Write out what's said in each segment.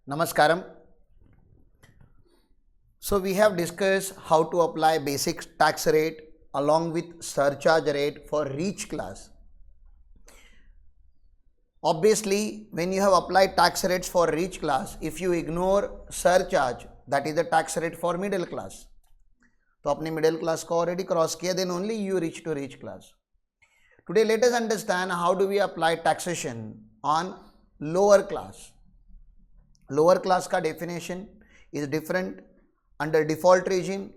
Namaskaram. So we have discussed how to apply basic tax rate along with surcharge rate for each class. Obviously, when you have applied tax rates for each class, if you ignore surcharge, that is the tax rate for middle class. तो अपने middle class को already cross किया, then only you reach to rich class. Today let us understand how do we apply taxation on lower class. Lower class का definition is different under default regime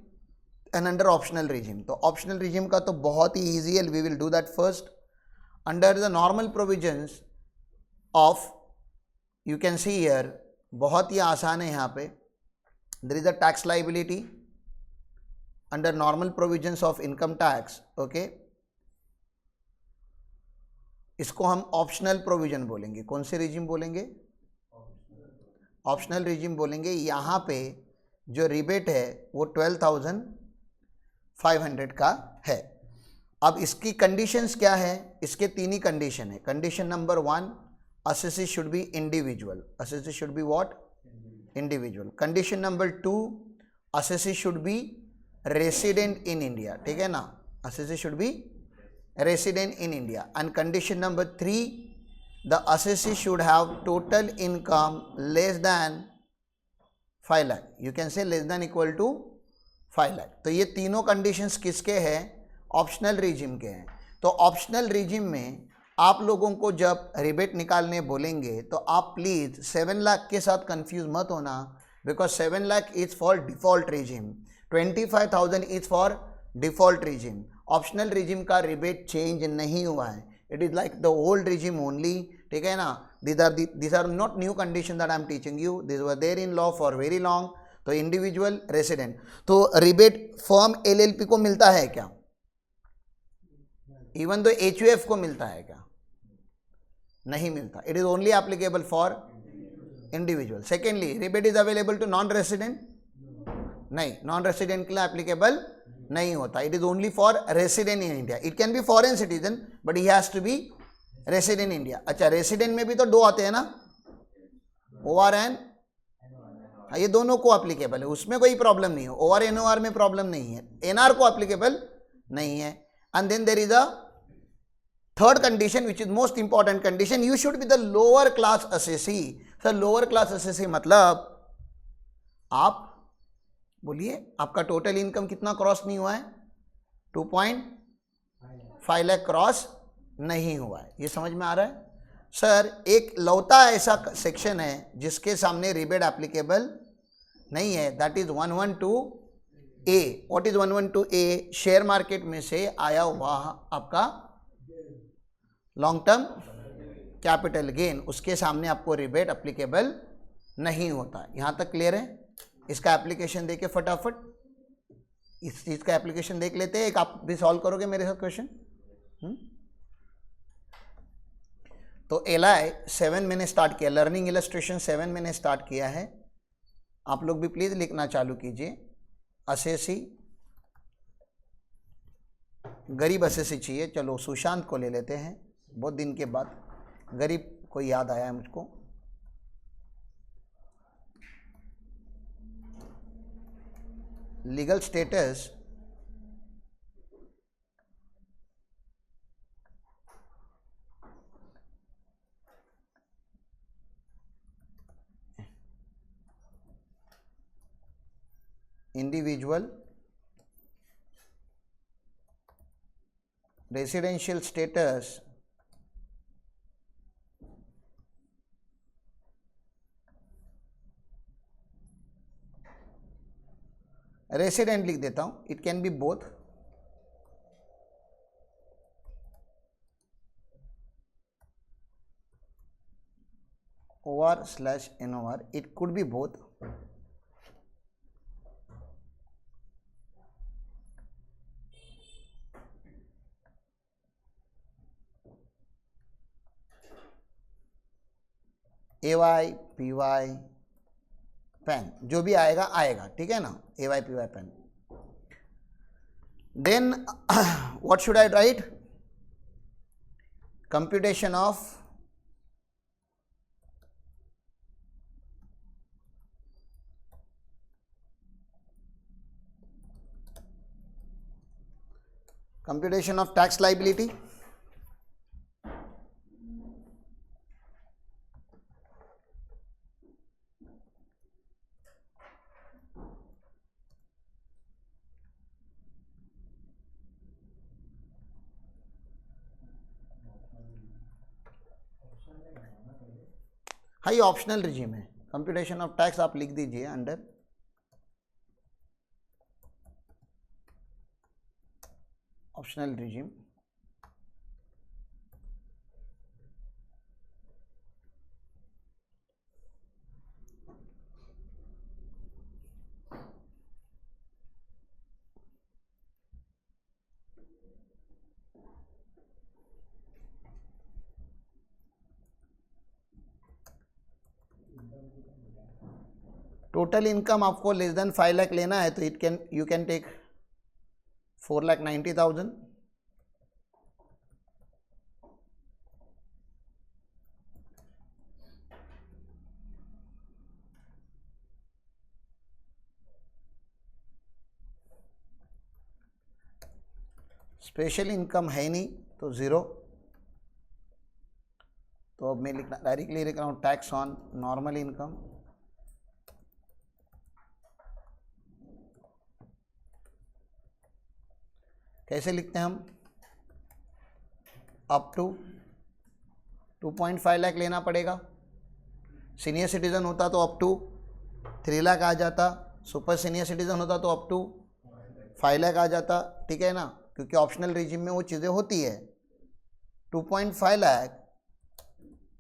and under optional regime. तो optional regime का तो बहुत ही easy है, we will do that first. Under the normal provisions of, you can see here, बहुत ही आसान है यहाँ पे. There is a tax liability under normal provisions of income tax. Okay, इसको हम ऑप्शनल प्रोविजन बोलेंगे. कौन से रिजिम बोलेंगे? ऑप्शनल रिजिम बोलेंगे. यहाँ पे जो रिबेट है वो 12,500 का है. अब इसकी कंडीशंस क्या है? इसके तीन ही कंडीशन है. Condition number 1, assessee should be individual. Assessee should be what? Individual. Condition number 2, assessee should be resident in India. ठीक है ना? assessee should be resident in India. And condition number 3, the assessee should have total income less than 5 lakh. You can say less than equal to 5 lakh. तो ये तीनों conditions किसके हैं? Optional regime के हैं. तो ऑप्शनल रिजिम में आप लोगों को जब रिबेट निकालने बोलेंगे तो आप प्लीज़ 7 लाख के साथ कंफ्यूज मत होना, because 7 lakh is for default regime, 25,000 is for default regime. Optional regime का रिबेट चेंज नहीं हुआ है. It is like the old regime only. ठीक है ना? these are not new condition that I am teaching you. These were there in law for very long. तो individual resident, तो rebate firm LLP को मिलता है क्या? इवन तो HUF को मिलता है क्या? नहीं मिलता. It is only applicable for individual. Secondly, rebate is available to non resident? नहीं, नॉन रेसिडेंट के लिए एप्लीकेबल नहीं होता. It is only for resident in India. It can be foreign citizen but he has to be resident in India. अच्छा, resident में भी तो 2 आते हैं ना, OR एंड, ये दोनों को एप्लीकेबल है, उसमें कोई प्रॉब्लम नहीं है. OR NOR में प्रॉब्लम नहीं है, NR को एप्लीकेबल नहीं है. And then there is a third condition which is most important condition, you should be the lower class assessee. Sir lower class assessee मतलब आप बोलिए आपका टोटल इनकम कितना क्रॉस नहीं हुआ है? 2.5 लाख क्रॉस नहीं हुआ है. ये समझ में आ रहा है? सर एक लौता ऐसा सेक्शन है जिसके सामने रिबेट एप्लीकेबल नहीं है, that is 112A. What is 112A? Share market में से आया हुआ आपका लॉन्ग टर्म कैपिटल गेन, उसके सामने आपको रिबेट एप्लीकेबल नहीं होता. यहाँ तक क्लियर है? इसका एप्लीकेशन देके फटाफट इस चीज़ का एप्लीकेशन देख लेते हैं. एक आप भी सॉल्व करोगे मेरे साथ क्वेश्चन. तो LI 7 मैंने स्टार्ट किया, लर्निंग इलस्ट्रेशन 7 मैंने स्टार्ट किया है. आप लोग भी प्लीज़ लिखना चालू कीजिए. असेसी, गरीब असेसी चाहिए. चलो सुशांत को ले लेते हैं, बहुत दिन के बाद गरीब को याद आया है मुझको. Legal status, individual, residential status, resident लिख देता हूं. It can be both. OR/NOR, it could be both. AY, PY, PAN, जो भी आएगा आएगा. ठीक है ना? AY, PY, PAN. Then what should I write? computation of computation of tax liability. हाँ, ये ऑप्शनल रिजीम है. कंप्यूटेशन ऑफ टैक्स आप लिख दीजिए under optional regime. Total income आपको लेस देन 5 लाख लेना है तो you can take 4,90,000. Special income है नहीं तो 0. तो अब मैं डायरेक्टली लिख रहा हूँ टैक्स ऑन नॉर्मल इनकम. कैसे लिखते हैं हम? अप टू 2.5 लाख लेना पड़ेगा. सीनियर सिटीजन होता तो अप टू 3 लाख आ जाता. सुपर सीनियर सिटीजन होता तो अप टू 5 लाख आ जाता. ठीक है ना, क्योंकि ऑप्शनल रिजीम में वो चीज़ें होती है. 2.5 लाख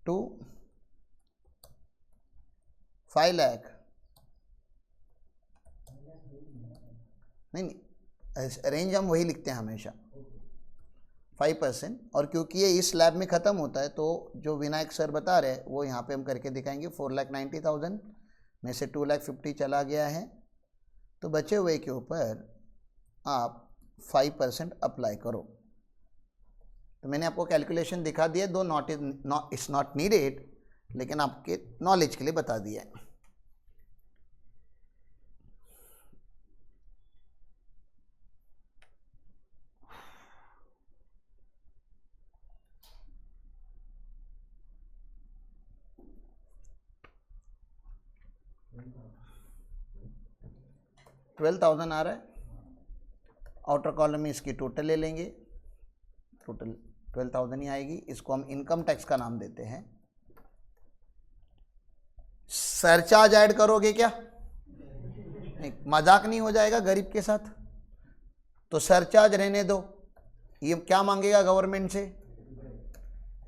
टू 5 लाख नहीं, रेंज हम वही लिखते हैं हमेशा 5%. और क्योंकि ये इस स्लैब में ख़त्म होता है तो जो विनायक सर बता रहे हैं वो यहाँ पे हम करके दिखाएंगे. 4,90,000 में से 2,50,000 चला गया है तो बचे हुए के ऊपर आप 5% अप्लाई करो. तो मैंने आपको कैलकुलेशन दिखा दिया, दो इट्स नॉट नीडेड, लेकिन आपके नॉलेज के लिए बता दिया है. $12,000 आ रहा है. आउटर कॉलम में इसकी टोटल ले लेंगे. टोटल 12,000 ही आएगी. इसको हम इनकम टैक्स का नाम देते हैं. सरचार्ज ऐड करोगे क्या? नहीं, मजाक नहीं हो जाएगा गरीब के साथ. तो सरचार्ज रहने दो. ये क्या मांगेगा गवर्नमेंट से?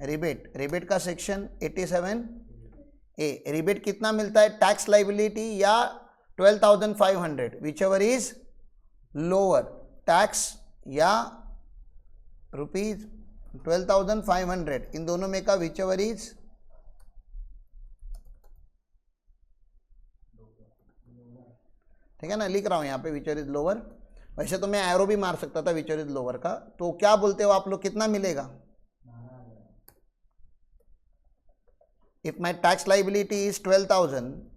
रिबेट. रिबेट का सेक्शन 87A. रिबेट कितना मिलता है? टैक्स लाइबिलिटी या 12,500 which ever is lower. Tax या ₹12,500 इन दोनों में का विच एवर इज ठीक है ना. लिख रहा हूं यहां पे विच एवर इज लोअर. वैसे तो मैं एरो भी मार सकता था विच एवर इज लोअर का. तो क्या बोलते हो आप लोग, कितना मिलेगा? If my tax liability is 12,000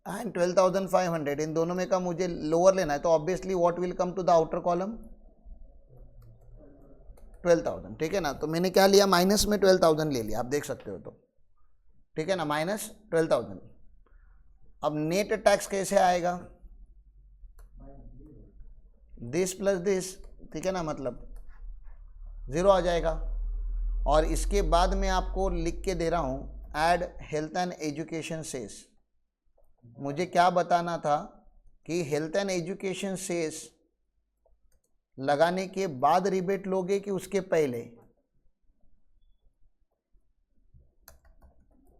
and 12,500, इन दोनों में का मुझे लोअर लेना है तो obviously what will come to the outer column? 12,000. ठीक है ना. तो मैंने क्या लिया? माइनस में 12,000 ले लिया. आप देख सकते हो तो. ठीक है ना, माइनस 12,000. अब नेट टैक्स कैसे आएगा? This plus this. ठीक है ना, मतलब 0 आ जाएगा. और इसके बाद मैं आपको लिख के दे रहा हूँ add health and education cess. मुझे क्या बताना था कि हेल्थ एंड एजुकेशन सेस लगाने के बाद रिबेट लोगे कि उसके पहले?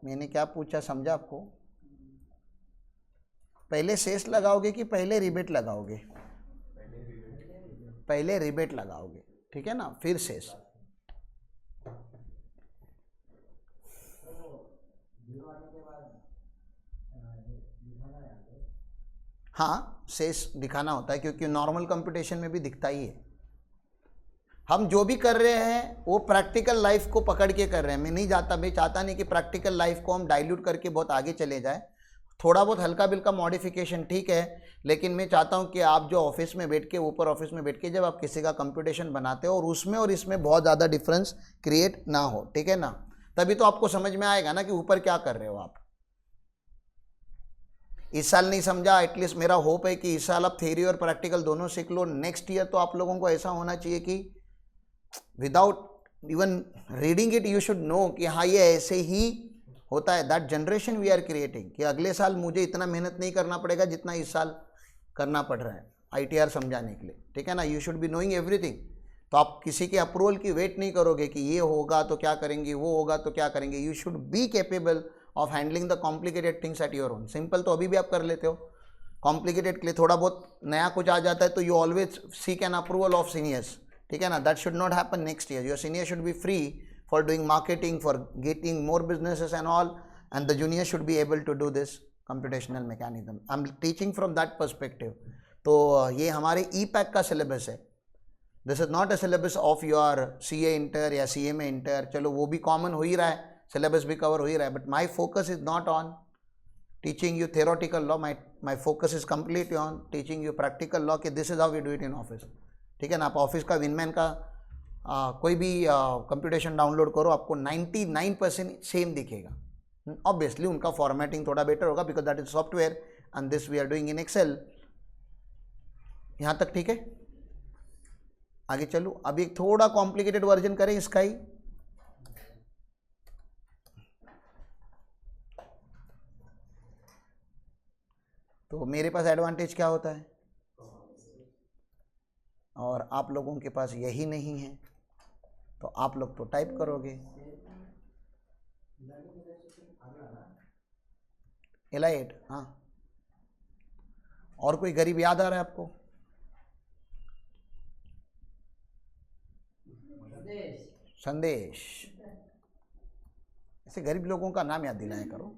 मैंने क्या पूछा, समझा आपको? पहले सेस लगाओगे कि पहले रिबेट लगाओगे? पहले रिबेट लगाओगे. ठीक है ना, फिर सेस. हाँ, सेस दिखाना होता है क्योंकि नॉर्मल कंप्यूटेशन में भी दिखता ही है. हम जो भी कर रहे हैं वो प्रैक्टिकल लाइफ को पकड़ के कर रहे हैं. मैं चाहता नहीं कि प्रैक्टिकल लाइफ को हम डाइल्यूट करके बहुत आगे चले जाए. थोड़ा बहुत हल्का बिल्का मॉडिफिकेशन ठीक है, लेकिन मैं चाहता हूं कि आप जो ऑफिस में बैठ के, ऊपर ऑफिस में बैठ के जब आप किसी का कंप्यूटेशन बनाते हो और उसमें और इसमें बहुत ज़्यादा डिफरेंस क्रिएट ना हो, ठीक है ना। तभी तो आपको समझ में आएगा ना कि ऊपर क्या कर रहे हो आप। इस साल नहीं समझा, एटलीस्ट मेरा होप है कि इस साल आप थ्योरी और प्रैक्टिकल दोनों सीख लो। नेक्स्ट ईयर तो आप लोगों को ऐसा होना चाहिए कि without even reading it you should know कि हाँ ये ऐसे ही होता है। That generation we are creating कि अगले साल मुझे इतना मेहनत नहीं करना पड़ेगा जितना इस साल करना पड़ रहा है ITR समझाने के लिए, ठीक है ना। You should be knowing everything. तो आप किसी के अप्रूवल की वेट नहीं करोगे कि ये होगा तो क्या करेंगे, वो होगा तो क्या करेंगे। You should be capable of handling the complicated things at your own. Simple तो अभी भी आप कर लेते हो, कॉम्प्लिकेटेड के लिए थोड़ा बहुत नया कुछ आ जाता है तो you always seek an approval of seniors, ठीक है ना। That should not happen next year. Your senior should be free for doing marketing, for getting more businesses and all, and the junior should be able to do this computational mechanism. I'm teaching from that perspective. तो ये हमारे EPAC का syllabus है। This is not a syllabus of your CA inter या CMA inter. चलो वो भी common हो ही रहा है, सिलेबस भी कवर हो ही रहा है, but my focus is not on teaching you theoretical law. My focus is completely on teaching you practical law कि this is how we do it in office, ठीक है ना। आप ऑफिस का विनमैन का कोई भी कंप्यूटेशन डाउनलोड करो, आपको 99% सेम दिखेगा। ऑब्वियसली उनका फॉर्मेटिंग थोड़ा बेटर होगा because that is software and this we are doing in Excel. यहाँ तक ठीक है। आगे चलो, अभी एक थोड़ा कॉम्प्लिकेटेड वर्जन करें इसका ही। तो मेरे पास एडवांटेज क्या होता है और आप लोगों के पास यही नहीं है, तो आप लोग तो टाइप करोगे L8। हाँ, और कोई गरीब याद आ रहा है आपको? संदेश। ऐसे गरीब लोगों का नाम याद दिलाया करो।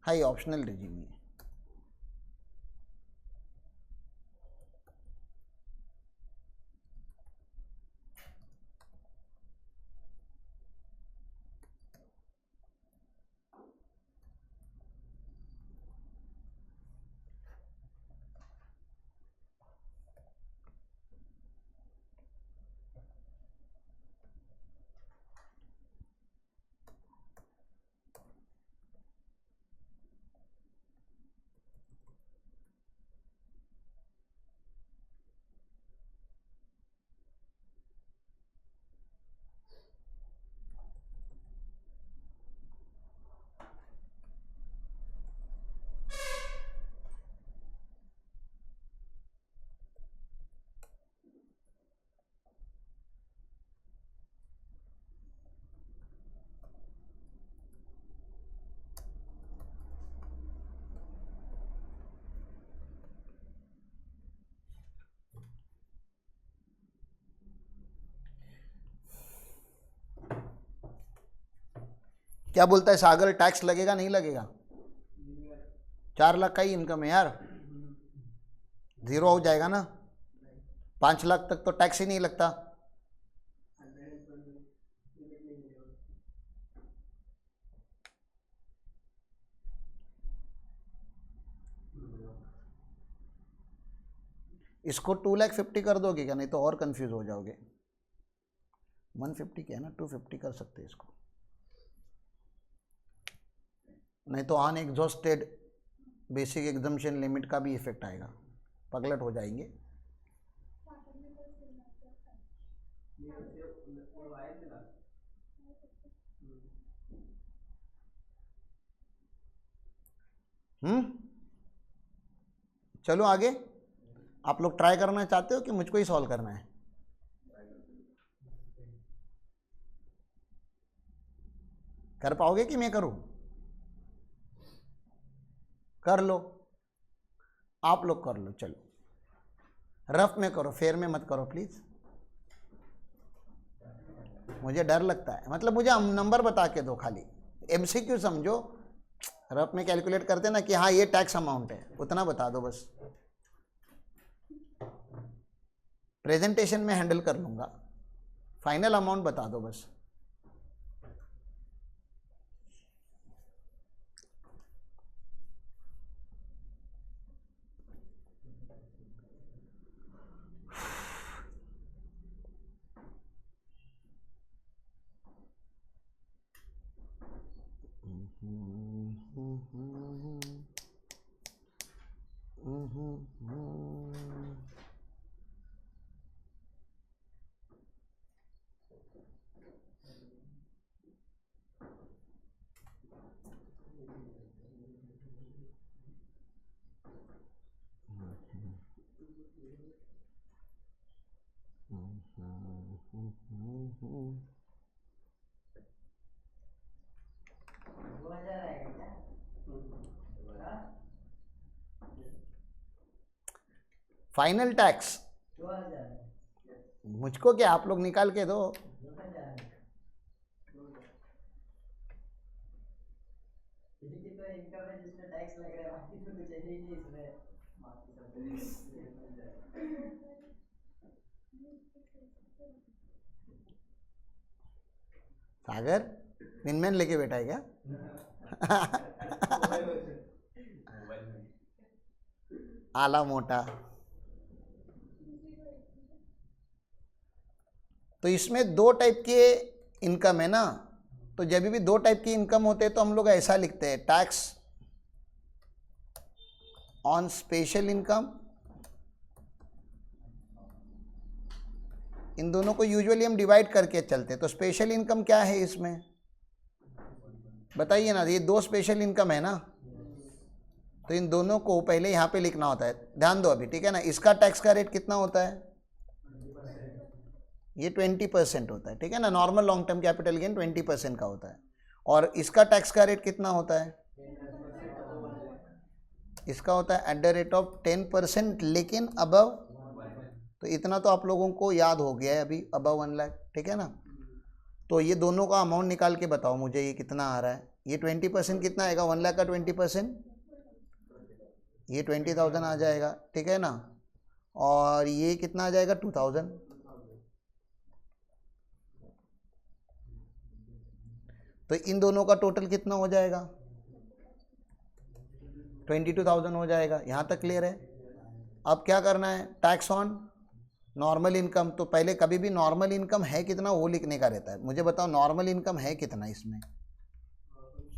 हाँ, ये ऑप्शनल रिजीम है। क्या बोलता है सागर, टैक्स लगेगा नहीं लगेगा? 4 लाख का ही इनकम है यार, जीरो हो जाएगा ना। 5 लाख तक तो टैक्स ही नहीं लगता। इसको 2,50,000 कर दोगे क्या? नहीं तो और कंफ्यूज हो जाओगे। 150 क्या है ना, 250 कर सकते हैं इसको, नहीं तो अनएग्जॉस्टेड बेसिक एग्जम्पशन लिमिट का भी इफेक्ट आएगा, पगलट हो जाएंगे। चलो आगे। आप लोग ट्राई करना चाहते हो कि मुझको ही सॉल्व करना है? कर पाओगे कि मैं करूं? कर लो, आप लोग कर लो। चलो रफ में करो, फेयर में मत करो प्लीज। मुझे डर लगता है, मतलब मुझे नंबर बता के दो खाली, एमसीक्यू समझो। रफ में कैलकुलेट करते ना कि हाँ ये टैक्स अमाउंट है, उतना बता दो बस। प्रेजेंटेशन में हैंडल कर लूंगा, फाइनल अमाउंट बता दो बस। फाइनल टैक्स मुझको क्या, आप लोग निकाल के दो। सागर विनमैन लेके बैठा है क्या? आला मोटा। तो इसमें दो टाइप के इनकम है ना, तो जब भी दो टाइप की इनकम होते हैं तो हम लोग ऐसा लिखते हैं, टैक्स ऑन स्पेशल इनकम। इन दोनों को यूजुअली हम डिवाइड करके चलते हैं। तो स्पेशल इनकम क्या है इसमें बताइए ना, ये दो स्पेशल इनकम है ना, तो इन दोनों को पहले यहाँ पे लिखना होता है। ध्यान दो अभी, ठीक है ना। इसका टैक्स का रेट कितना होता है? ये 20% होता है, ठीक है ना। Normal long term capital gain 20% का होता है। और इसका टैक्स का रेट कितना होता है? इसका होता है एट द रेट ऑफ 10%, लेकिन अबव। तो इतना तो आप लोगों को याद हो गया है अभी, अबव 1 लाख, ठीक है ना। तो ये दोनों का अमाउंट निकाल के बताओ मुझे, ये कितना आ रहा है? ये 20% कितना आएगा? 1 लाख का 20%, ये 20,000 आ जाएगा, ठीक है ना। और ये कितना आ जाएगा? 2,000। तो इन दोनों का टोटल कितना हो जाएगा? 22,000 हो जाएगा। यहाँ तक क्लियर है? अब क्या करना है? Tax on normal income. तो पहले कभी भी नॉर्मल इनकम है कितना वो लिखने का रहता है। मुझे बताओ नॉर्मल इनकम है कितना इसमें?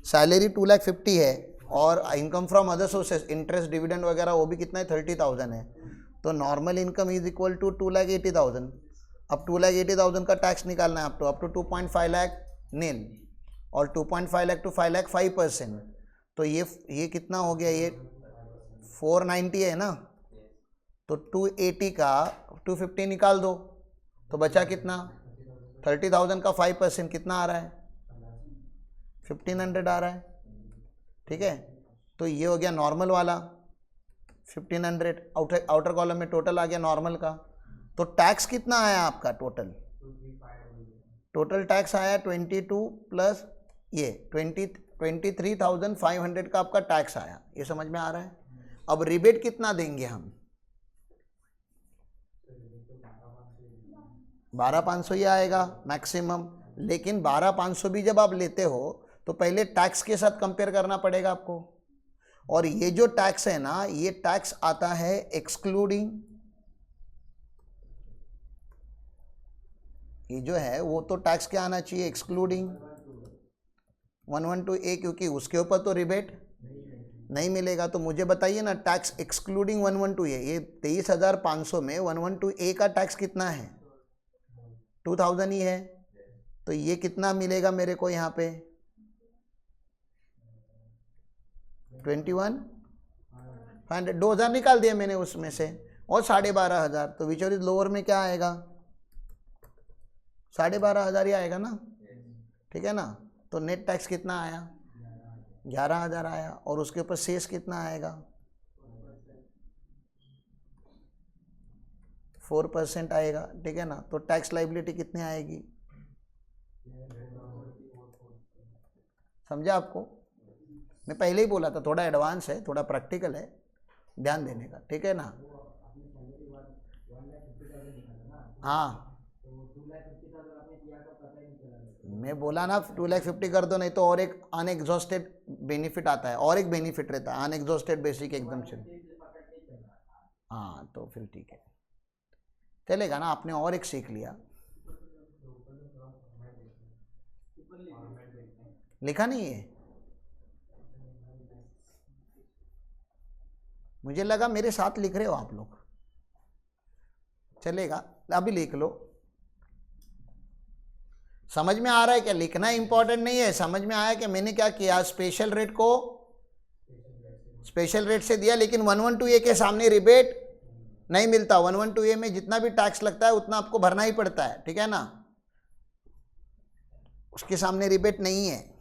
सैलरी 2,50,000 है, और income from other sources, interest dividend वगैरह वो भी कितना है? 30,000 है। तो normal income is equal to 2,80,000। अब 2,80,000 का टैक्स निकालना है आपको, अप टू 2.5 लाख नील, और 2.5 लाख टू 5 लाख 5%। तो ये कितना हो गया? ये 490 है ना, तो 280 का 250 निकाल दो, तो बचा कितना? 30,000 का 5% कितना आ रहा है? 1,500 आ रहा है, ठीक है। तो ये हो गया नॉर्मल वाला 1,500। आउटर कॉलम में टोटल आ गया नॉर्मल का। तो टैक्स कितना आया आपका? टोटल टैक्स आया 22 प्लस ये 23,500 का आपका टैक्स आया। ये समझ में आ रहा है? अब रिबेट कितना देंगे हम? 12,500 ही आएगा मैक्सिमम। लेकिन 12,500 भी जब आप लेते हो तो पहले टैक्स के साथ कंपेयर करना पड़ेगा आपको। और ये जो टैक्स है ना, ये टैक्स आता है एक्सक्लूडिंग, ये जो है वो तो टैक्स क्या आना चाहिए? एक्सक्लूडिंग 112A, क्योंकि उसके ऊपर तो रिबेट नहीं मिलेगा। तो मुझे बताइए ना, टैक्स एक्सक्लूडिंग 112A, ये 23,500 में 112A का टैक्स कितना है? 2,000 ही है। तो ये कितना मिलेगा मेरे को यहाँ पे? 21,500, 2,000 निकाल दिया मैंने उसमें से, और 12,500, तो विच इज लोअर में क्या आएगा, 12,500 ही आएगा ना, ठीक है ना। तो नेट टैक्स कितना आया, 11,000 आया, और उसके ऊपर शेष कितना आएगा, 4% आएगा, ठीक है ना। तो टैक्स लाइबिलिटी कितनी आएगी, समझा आपको, मैं पहले ही बोला था, थोड़ा एडवांस है, थोड़ा प्रैक्टिकल है, ध्यान देने का, ठीक है ना। हाँ मैं बोला ना 2,50,000 कर दो, नहीं तो और एक अनएग्जॉस्टेड बेनिफिट आता है, और एक बेनिफिट रहता है अनएग्जॉस्टेड बेसिक एग्जम्पशन। हाँ तो फिर ठीक है, चलेगा ना, आपने और एक सीख लिया। लिखा नहीं है, मुझे लगा मेरे साथ लिख रहे हो आप लोग, चलेगा अभी लिख लो। समझ में आ रहा है क्या, लिखना इंपॉर्टेंट नहीं है, समझ में आया कि मैंने क्या किया, स्पेशल रेट को स्पेशल रेट से दिया, लेकिन 112A के सामने रिबेट नहीं मिलता। 112A में जितना भी टैक्स लगता है उतना आपको भरना ही पड़ता है, ठीक है ना, उसके सामने रिबेट नहीं है।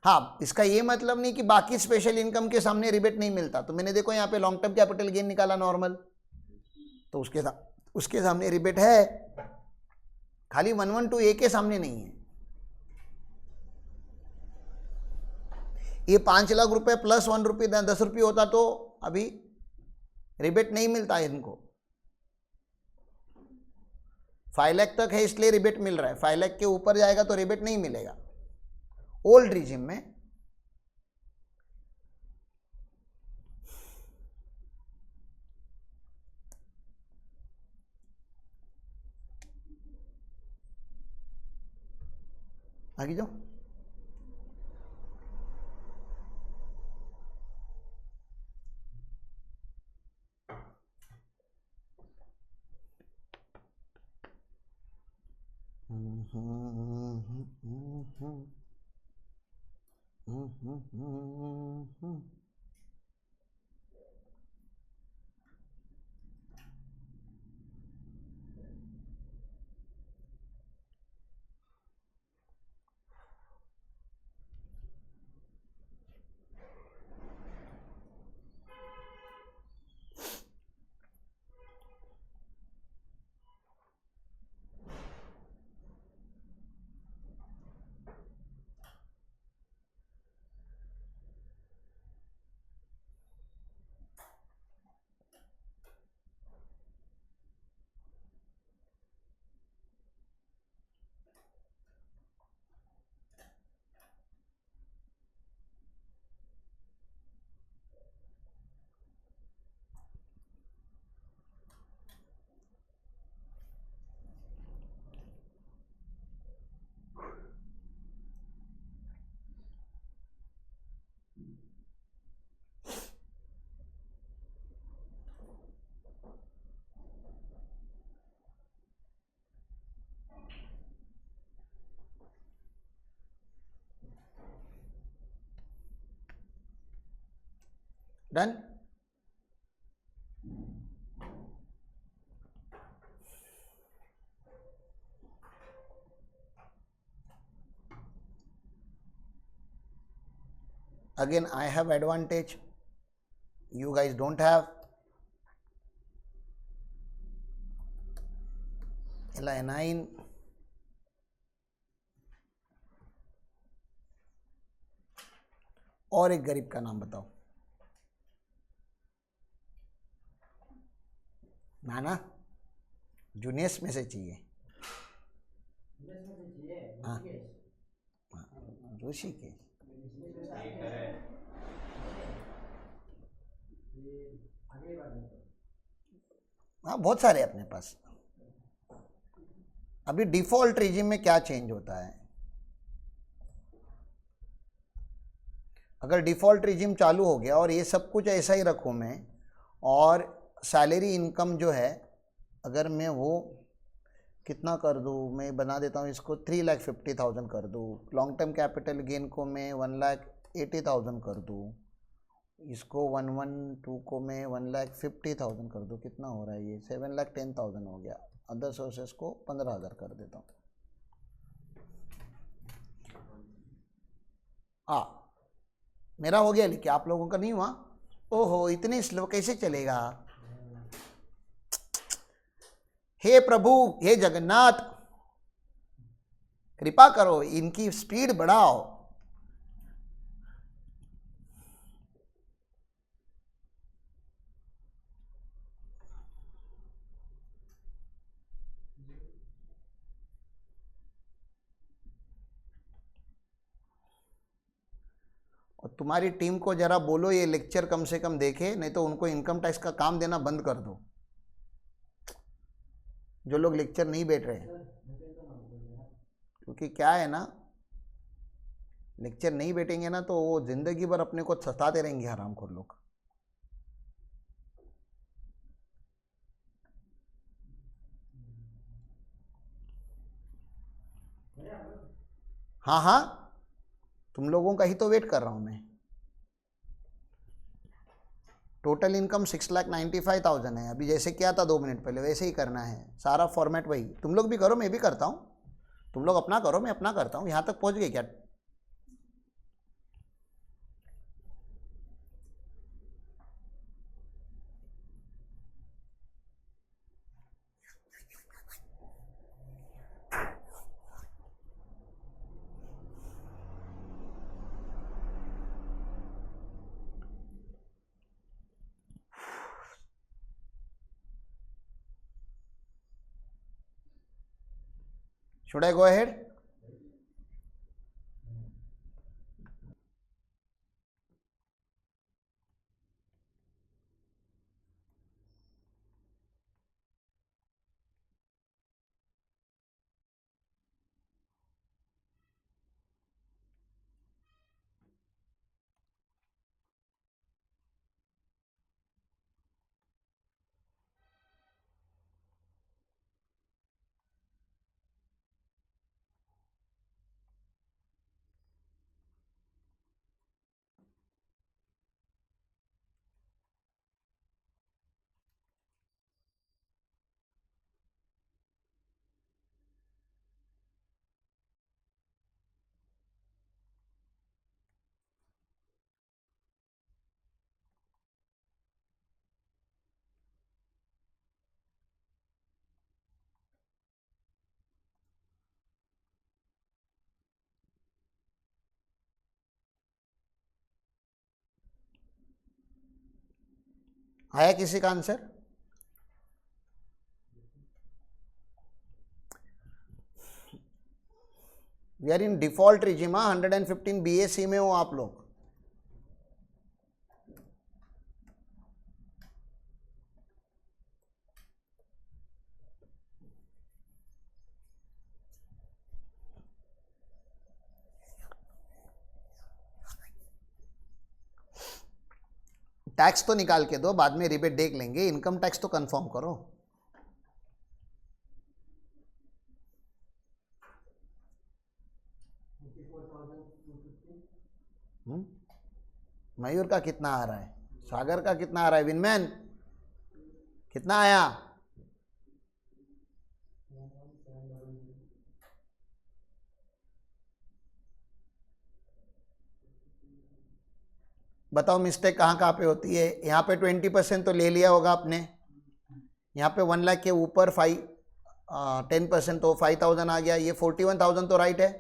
हाँ इसका ये मतलब नहीं कि बाकी स्पेशल इनकम के सामने रिबेट नहीं मिलता। तो मैंने देखो यहाँ पे लॉन्ग टर्म कैपिटल गेन निकाला नॉर्मल, तो उसके सामने रिबेट है, खाली 112A के सामने नहीं है। ये 5 लाख रुपए प्लस 1 रुपये 10 रुपये होता तो अभी रिबेट नहीं मिलता है इनको। 5 लाख तक है इसलिए रिबेट मिल रहा है, 5 लाख के ऊपर जाएगा तो रिबेट नहीं मिलेगा ओल्ड रिजिम में। आगे जाओ। Done. Again I have advantage, you guys don't have. L9 और एक गरीब का नाम बताओ, नाना जूनियर्स में से चाहिए। हाँ जोशी के, हाँ बहुत सारे अपने पास। अभी डिफॉल्ट रिजिम में क्या चेंज होता है, अगर डिफॉल्ट रिजिम चालू हो गया और ये सब कुछ ऐसा ही रखूँ मैं, और सैलरी इनकम जो है अगर मैं वो कितना कर दूँ, मैं बना देता हूँ इसको 3,50,000 कर दूँ, लॉन्ग टर्म कैपिटल गेन को मैं 1,00,000 1,80,000 कर दूँ, इसको 112 को मैं 1,50,000 कर दूँ, कितना हो रहा है ये 7,10,000 हो गया। अदर सोर्सेस को 15,000 कर देता हूँ। मेरा हो गया, लेकिन आप लोगों का नहीं हुआ। ओहो, इतनी स्लो कैसे चलेगा? हे प्रभु, हे जगन्नाथ, कृपा करो, इनकी स्पीड बढ़ाओ। और तुम्हारी टीम को जरा बोलो ये लेक्चर कम से कम देखे, नहीं तो उनको इनकम टैक्स का काम देना बंद कर दो, जो लोग लेक्चर नहीं बैठ रहे हैं। क्योंकि क्या है ना, लेक्चर नहीं बैठेंगे ना तो वो जिंदगी भर अपने को सताते रहेंगे हरामखोर लोग। हाँ हाँ, तुम लोगों का ही तो वेट कर रहा हूं मैं। टोटल इनकम 6,95,000 है। अभी जैसे किया था 2 मिनट पहले वैसे ही करना है, सारा फॉर्मेट वही। तुम लोग भी करो, मैं भी करता हूँ, तुम लोग अपना करो, मैं अपना करता हूँ। यहाँ तक पहुँच गए क्या? Should I go ahead? आया किसी का answer? We are in default regime. 115 BAC में हो आप लोग। टैक्स तो निकाल के दो, बाद में रिबेट देख लेंगे। इनकम टैक्स तो कंफर्म करो। मयूर का कितना आ रहा है? सागर का कितना आ रहा है? विनमैन कितना आया? बताओ मिस्टेक कहाँ कहाँ पे होती है? यहाँ पे 20% तो ले लिया होगा आपने। यहाँ पे 1 लाख के ऊपर 10% तो 5,000 आ गया। ये 41,000 तो राइट है।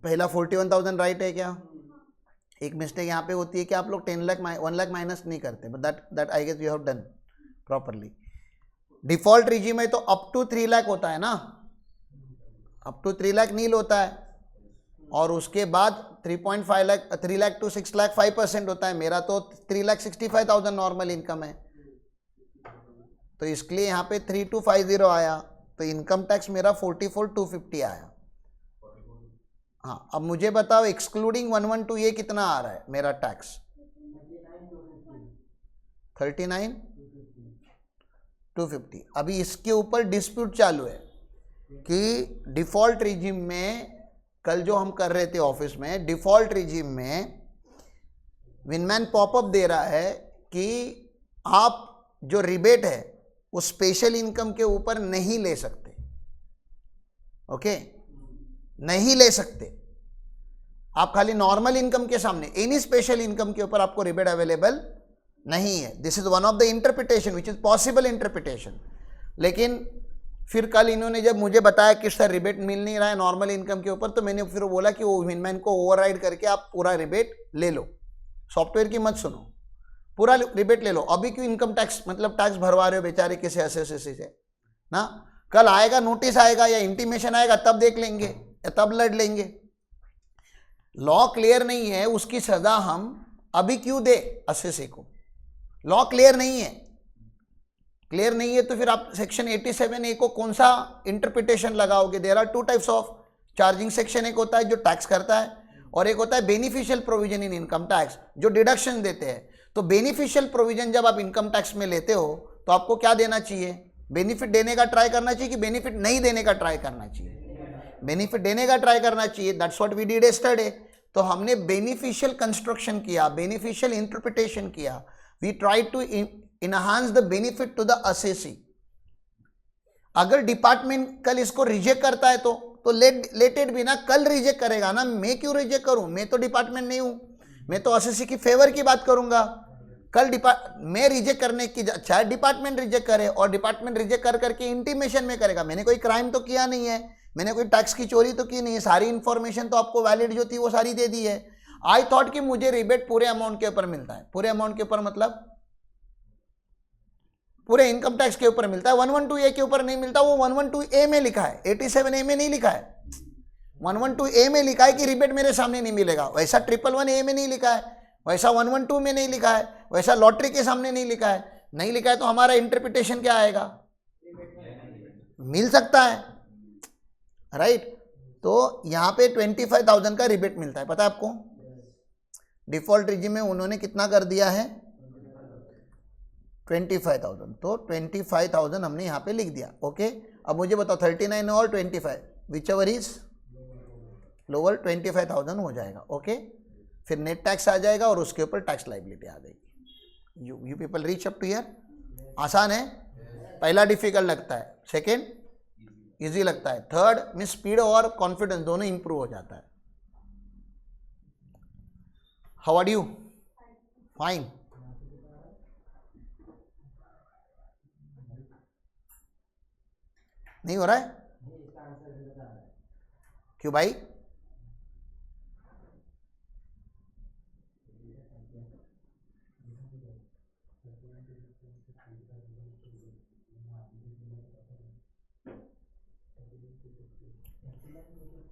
पहला 41,000 राइट है क्या? एक मिस्टेक यहाँ पे होती है कि आप लोग 1 लाख माइनस नहीं करते, but that I guess you have done properly. Default regime है तो अप टू 3 लाख होता है ना, अप टू 3 लाख नील होता है, और उसके बाद 3.5 लाख 3 लाख टू 6 लाख 5% होता है। मेरा तो 3,65,000 नॉर्मल इनकम है, तो इसके लिए यहाँ पे 3250 आया, तो इनकम टैक्स मेरा 44,250 आया। हाँ, अब मुझे बताओ एक्सक्लूडिंग 112 ये कितना आ रहा है मेरा टैक्स? 39,250। अभी इसके ऊपर डिस्प्यूट चालू है कि डिफॉल्ट रिजिम में कल जो हम कर रहे थे ऑफिस में, डिफॉल्ट रिजीम में विनमैन पॉपअप दे रहा है कि आप जो रिबेट है वो स्पेशल इनकम के ऊपर नहीं ले सकते, ओके, नहीं ले सकते। आप खाली नॉर्मल इनकम के सामने, एनी स्पेशल इनकम के ऊपर आपको रिबेट अवेलेबल नहीं है। This is one of the interpretation which is possible interpretation. लेकिन फिर कल इन्होंने जब मुझे बताया कि सर रिबेट मिल नहीं रहा है नॉर्मल इनकम के ऊपर, तो मैंने फिर बोला कि वो विनमैन को ओवरराइड करके आप पूरा रिबेट ले लो, सॉफ्टवेयर की मत सुनो, पूरा रिबेट ले लो। अभी क्यों इनकम टैक्स मतलब टैक्स भरवा रहे हो बेचारे किसी एसएससी से ना, कल आएगा नोटिस आएगा या इंटीमेशन आएगा तब देख लेंगे या तब लड़ लेंगे। लॉ क्लियर नहीं है, उसकी सजा हम अभी क्यों दे एसएससी को? लॉ क्लियर नहीं है, क्लियर नहीं है तो फिर आप सेक्शन 87A को कौन सा इंटरप्रिटेशन लगाओगे? There are two types of charging section, एक होता है जो टैक्स करता है और एक होता है beneficial provision in income tax जो डिडक्शन देते हैं। तो बेनिफिशियल प्रोविजन जब आप इनकम टैक्स में लेते हो तो आपको क्या देना चाहिए? बेनिफिट देने का ट्राई करना चाहिए कि बेनिफिट नहीं देने का ट्राई करना चाहिए? बेनिफिट देने का ट्राई करना चाहिए। That's what we did yesterday. तो हमने बेनिफिशियल कंस्ट्रक्शन किया, बेनिफिशियल इंटरप्रिटेशन किया, we try to enhance the benefit to the assessee. अगर डिपार्टमेंट कल इसको रिजेक्ट करता है तो लेट इट भी ना, कल रिजेक्ट करेगा ना, मैं क्यों रिजेक्ट करूं? मैं तो डिपार्टमेंट नहीं हूं, मैं तो असेसी की फेवर की बात करूंगा। कल मैं रिजेक्ट करने की, चाहे डिपार्टमेंट रिजेक्ट करे, और डिपार्टमेंट रिजेक्ट कर करके इंटीमेशन में करेगा। मैंने कोई क्राइम तो किया नहीं है, मैंने कोई टैक्स की चोरी तो की नहीं है, सारी इंफॉर्मेशन तो आपको वैलिड जो थी वो सारी दे दी है। आई थॉट कि मुझे रिबेट पूरे अमाउंट के ऊपर मिलता है। पूरे अमाउंट के ऊपर मतलब पूरे इनकम टैक्स के ऊपर मिलता है, 112A के ऊपर नहीं मिलता। वो 112A में लिखा है, 87A में नहीं लिखा है। 112A में लिखा है कि रिबेट मेरे सामने नहीं मिलेगा, वैसा 111A में नहीं लिखा है, वैसा 112 में नहीं लिखा है, वैसा लॉटरी के सामने नहीं लिखा है। नहीं लिखा है तो हमारा इंटरप्रिटेशन क्या आएगा? मिल सकता है, राइट। तो यहाँ पे 25,000 का रिबेट मिलता है, पता है आपको? डिफॉल्ट रिजीम में उन्होंने कितना कर दिया है? 25,000। तो 25,000 हमने यहाँ पे लिख दिया, ओके। अब मुझे बताओ 39 और 25 विच एवर इज लोअर, 25,000 हो जाएगा, ओके। फिर नेट टैक्स आ जाएगा और उसके ऊपर टैक्स लाइबिलिटी आ जाएगी। You people reach up to here? आसान है? पहला डिफिकल्ट लगता है, सेकेंड इजी लगता है, थर्ड में स्पीड और कॉन्फिडेंस दोनों इंप्रूव हो जाता है। How are you? फाइन। नहीं हो रहा है? क्यों भाई?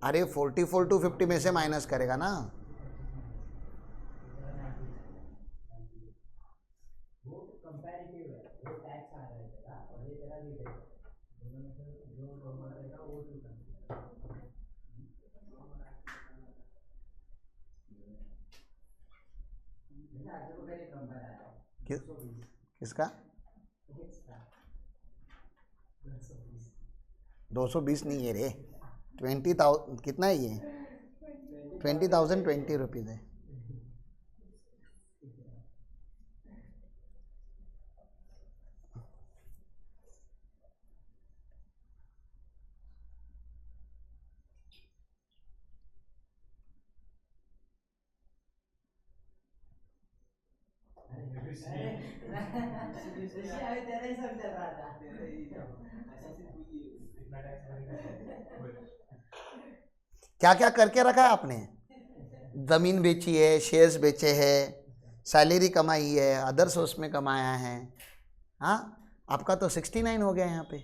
अरे 44 to 50 में से माइनस करेगा ना। किसका? 220 नहीं है रे, 20,000 कितना है ये? 20,020 रुपीज़ है। क्या क्या करके रखा है आपने? जमीन बेची है, शेयर्स बेचे हैं, सैलरी कमाई है, अदर सोर्स में कमाया है। हाँ, आपका तो 69 हो गया यहाँ पे।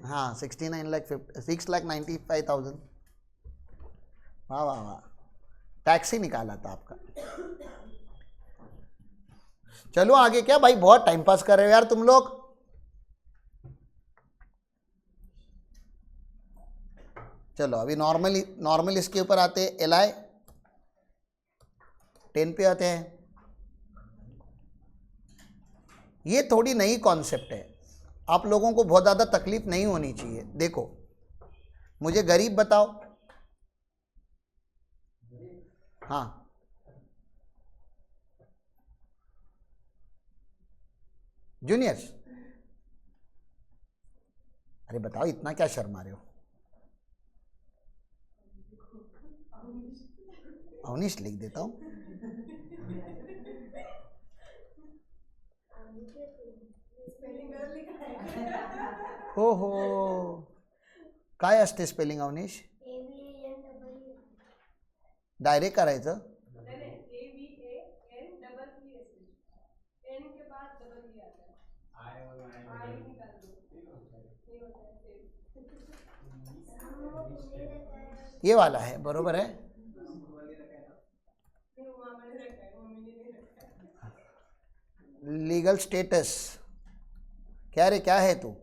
हाँ 6,95,000। वाह वाह वाह, टैक्स ही निकाला था आपका। चलो आगे, क्या भाई बहुत टाइम पास कर रहे हो यार तुम लोग। चलो अभी नॉर्मल इसके ऊपर आते हैं, LI 10 पे आते हैं। ये थोड़ी नई कॉन्सेप्ट है, आप लोगों को बहुत ज़्यादा तकलीफ नहीं होनी चाहिए। देखो मुझे गरीब बताओ। हाँ, जूनियर्स। अरे बताओ, इतना क्या शर्मा रहे हो? अवनीश लिख देता हूँ। हो काय असते स्पेलिंग अवनीश? डायरेक्ट करायचं? ये वाला है, बरोबर है। लीगल स्टेटस क्या रे, क्या है तू?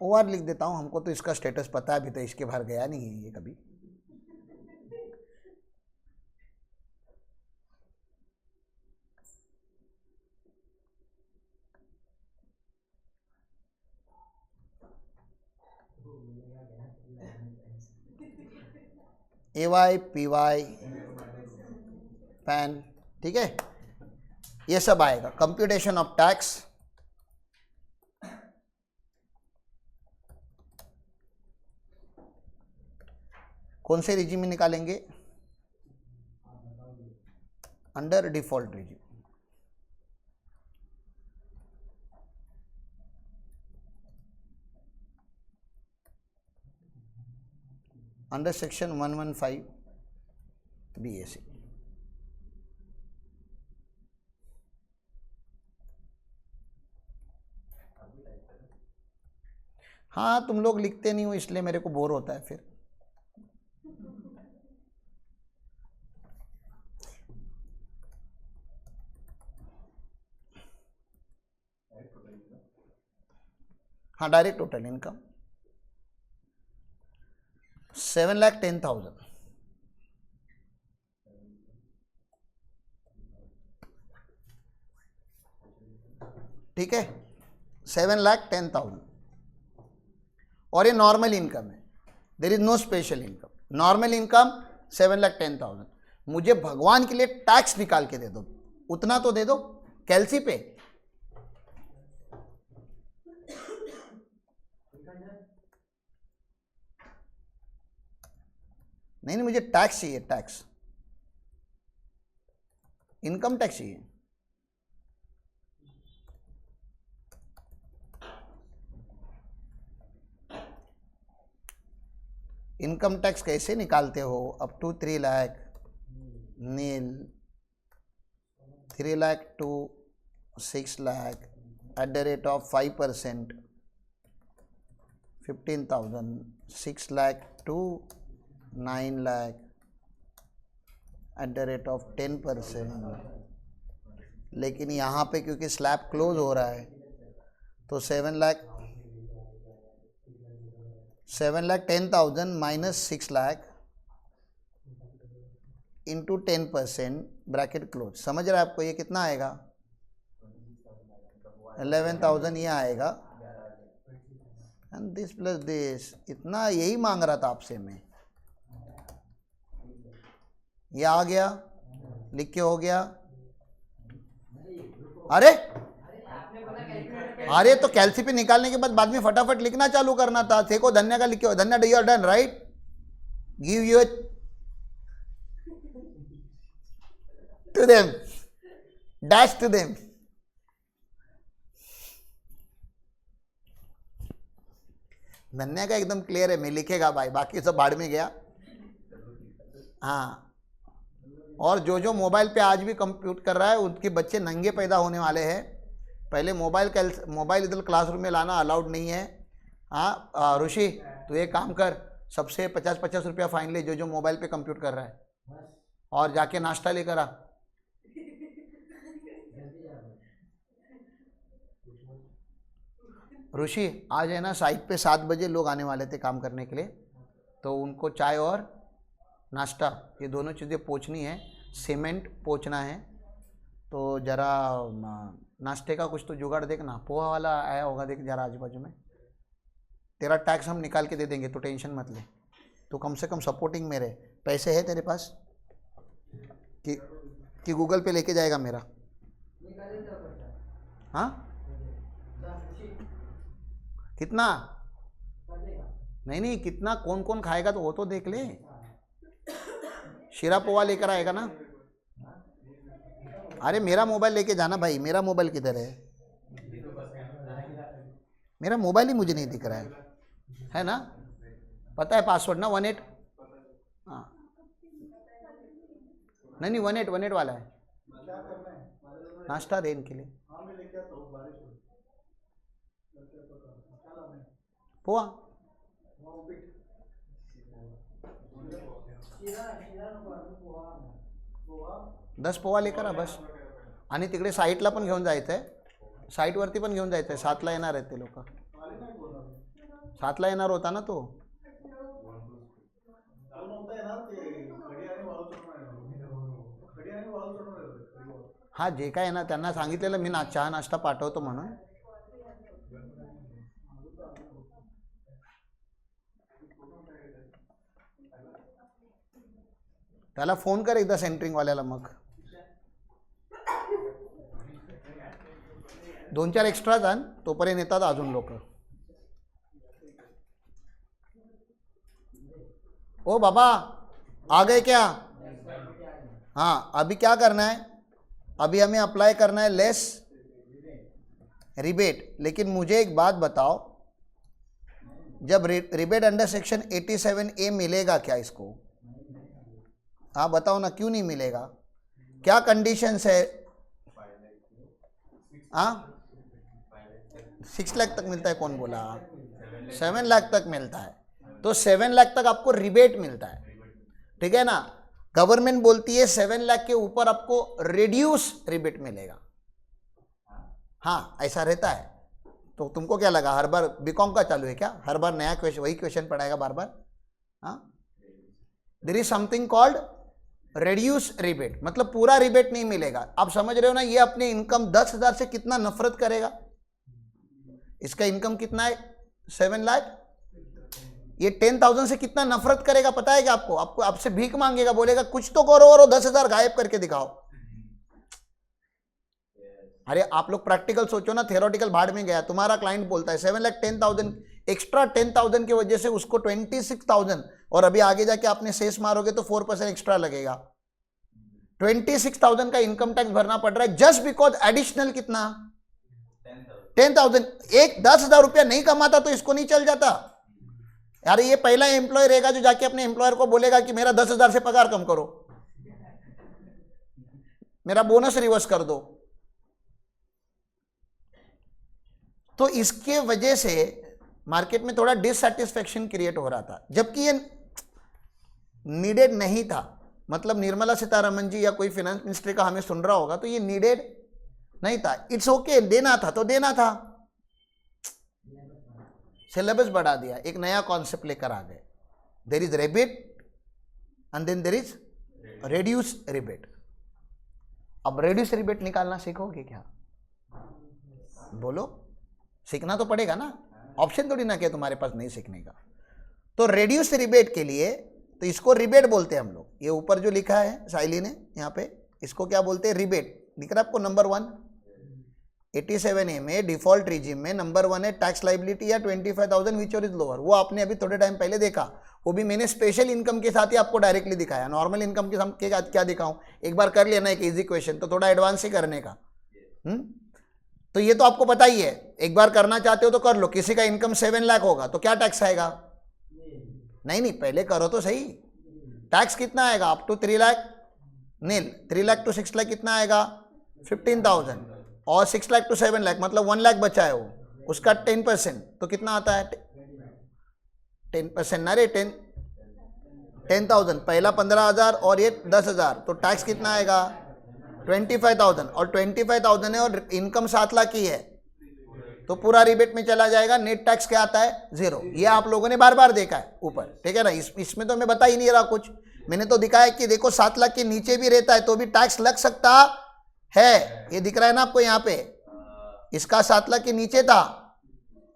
ओआर लिख देता हूँ, हमको तो इसका स्टेटस पता है, अभी तो इसके बाहर गया नहीं है ये कभी। AYPY पैन, ठीक है, ये सब आएगा। कंप्यूटेशन ऑफ टैक्स, कौन से रिजिम में निकालेंगे? Under default regime. Under section 115 BAC। हाँ, तुम लोग लिखते नहीं हो इसलिए मेरे को बोर होता है फिर। हाँ, डायरेक्ट टोटल इनकम 7,10,000। ठीक है, 7,10,000, और ये नॉर्मल इनकम है, there is no special income. Normal income 7,10,000। मुझे भगवान के लिए टैक्स निकाल के दे दो, उतना तो दे दो कैलसी पे। नहीं, मुझे टैक्स चाहिए, टैक्स, इनकम टैक्स चाहिए। इनकम टैक्स कैसे निकालते हो? Up to 3 lakh nil, 3 lakh to 6 lakh at the rate of 5%, 15,000, 6 lakh to 9 lakh at the rate of 10%। लेकिन यहाँ पे क्योंकि स्लैब क्लोज हो रहा है तो 7,10,000 minus 6 lakh into 10%, bracket close. समझ रहा है आपको? ये कितना आएगा? 11,000 ये आएगा, एंड दिस प्लस दिस, इतना यही मांग रहा था आपसे मैं। ये आ गया, लिख के हो गया। अरे तो कैलसी पे निकालने के बाद में फटाफट लिखना चालू करना था। देखो धन्य का लिखे, धन्य you are done right, give you to them, dash to them. धन्य का एकदम क्लियर है, मैं लिखेगा भाई, बाकी सब भाड़ में गया। हाँ, और जो मोबाइल पे आज भी कंप्यूट कर रहा है उनके बच्चे नंगे पैदा होने वाले हैं। पहले मोबाइल इधर क्लासरूम में लाना अलाउड नहीं है। हाँ ऋषि, तू एक काम कर, सबसे 50-50 रुपया फाइन ले जो मोबाइल पे कंप्यूट कर रहा है, और जाके नाश्ता लेकर आ। ऋषि आज है ना साइट पे 7 बजे लोग आने वाले थे काम करने के लिए, तो उनको चाय और नाश्ता ये दोनों चीज़ें पोंछनी है, सीमेंट पोंछना है, तो ज़रा नाश्ते का कुछ तो जुगाड़ देखना। पोहा वाला आया होगा देख जरा आजू बाजू में, तेरा टैक्स हम निकाल के दे देंगे, तो टेंशन मत ले, तो कम से कम सपोर्टिंग में रहे। पैसे है तेरे पास कि गूगल पे लेके जाएगा मेरा? हाँ कितना? नहीं कितना, कौन कौन खाएगा तो वो तो देख ले। शीरा पोहा लेकर आएगा ना? अरे मेरा मोबाइल लेके जाना भाई, मेरा मोबाइल किधर है? मेरा मोबाइल ही मुझे नहीं दिख रहा है ना? पता है पासवर्ड ना 18? हाँ नहीं 18 वाला है। नाश्ता देने के लिए पोहा, 10 पोहा लेकर आ बस। आणि तिकडे साईटला पण घेऊन जायचं आहे, साईटवरती पण घेऊन जायचं आहे। 7ला येणार आहेत ते लोक, 7ला येणार होता ना तो। हा जे काय आहे ना त्यांना सांगितलेलं मी चहा नाश्ता पाठवतो म्हणून। त्याला फोन कर एकदा सेंटरिंग वाल्याला, मग 2-4 एक्स्ट्रा जाण, तोपर्यंत येतात अजून लोक। ओ बाबा आ गए क्या? हाँ अभी क्या करना है, अभी हमें अप्लाई करना है लेस रिबेट। लेकिन मुझे एक बात बताओ, जब रिबेट अंडर सेक्शन 87A मिलेगा क्या इसको? हाँ बताओ ना, क्यों नहीं मिलेगा? क्या कंडीशंस है? हाँ 6 लाख तक मिलता है, कौन बोला? 7 लाख तक मिलता है, तो 7 लाख तक आपको रिबेट मिलता है, ठीक है ना? गवर्नमेंट बोलती है 7 लाख के ऊपर आपको रिड्यूस रिबेट मिलेगा। हाँ ऐसा रहता है। तो तुमको क्या लगा हर बार बीकॉम का चालू है क्या? हर बार नया क्वेश्चन, वही क्वेश्चन पढ़ाएगा बार बार? हाँ there is something called reduce rebate, मतलब पूरा रिबेट नहीं मिलेगा। आप समझ रहे हो ना? ये अपने इनकम 10,000 से कितना नफरत करेगा। इसका इनकम कितना है? 7 लाख। ये 10,000 से कितना नफरत करेगा पता है क्या आपको? आपको आपसे भीख मांगेगा, बोलेगा कुछ तो करो और 10,000 गायब करके दिखाओ। अरे आप लोग प्रैक्टिकल सोचो ना, थ्योरेटिकल भाड़ में गया। तुम्हारा क्लाइंट बोलता है 7,10,000, एक्स्ट्रा 10,000 की वजह से उसको 26,000, और अभी आगे जाके आपने सेस मारोगे तो 4% एक्स्ट्रा लगेगा। 26,000 का इनकम टैक्स भरना पड़ रहा है जस्ट बिकॉज एडिशनल कितना 10,000। एक 10,000 रुपया नहीं कमाता तो इसको नहीं चल जाता। यार ये पहला एम्प्लॉय रहेगा जो जाके अपने एम्प्लॉयर को बोलेगा कि मेरा 10,000 से पगार कम करो, मेरा बोनस रिवर्स कर दो। तो इसके वजह से मार्केट में थोड़ा डिससैटिस्फैक्शन क्रिएट हो रहा था, जबकि ये नीडेड नहीं था। मतलब निर्मला सीतारमण जी या कोई फाइनेंस मिनिस्ट्री का हमें सुन रहा होगा तो ये नीडेड नहीं था। इट्स ओके, देना था तो देना था। सिलेबस बढ़ा दिया, एक नया कॉन्सेप्ट लेकर आ गए। There is rebate and then there is reduce rebate. अब रिड्यूस रिबेट निकालना सीखोगे क्या? बोलो, सीखना तो पड़ेगा ना, ऑप्शन थोड़ी ना क्या तुम्हारे पास नहीं सीखने का। तो रिड्यूस रिबेट के लिए, तो इसको रिबेट बोलते हैं हम लोग। ये ऊपर जो लिखा है साइली ने यहाँ पे, इसको क्या बोलते हैं? रिबेट। दिख रहा है आपको? नंबर 1 87A में डिफॉल्ट रिजिम में नंबर 1 है टैक्स लाइबिलिटी या 25,000 विच और इज लोअर। वो आपने अभी थोड़े टाइम पहले देखा, वो भी मैंने स्पेशल इनकम के साथ ही आपको डायरेक्टली दिखाया। नॉर्मल इनकम के साथ क्या दिखाऊं? एक बार कर लेना एक इजी क्वेश्चन, तो थोड़ा एडवांस ही करने का। तो ये तो आपको पता ही है, एक बार करना चाहते हो तो कर लो। किसी का इनकम 7 लाख होगा तो क्या टैक्स आएगा? नहीं पहले करो तो सही। टैक्स कितना आएगा? Up to 3 lakh nil, 3 lakh to 6 lakh कितना आएगा? 15,000। और 6 लाख टू 7 लाख मतलब 1 लाख बचा है वो, उसका 10% तो कितना आता है? 10% ना रे, 10,000। पहला 15,000 और ये 10,000, तो टैक्स कितना आएगा? 25,000। और 25,000 है और इनकम 7 लाख की है तो पूरा रिबेट में चला जाएगा, नेट टैक्स क्या आता है 0। ये आप लोगों ने बार बार देखा है ऊपर, ठीक है ना। इसमें तो मैं बता ही नहीं रहा कुछ, मैंने तो दिखाया कि देखो 7 लाख के नीचे भी रहता है तो भी टैक्स लग सकता है। ये दिख रहा है ना आपको यहाँ पे, इसका 7 लाख के नीचे था,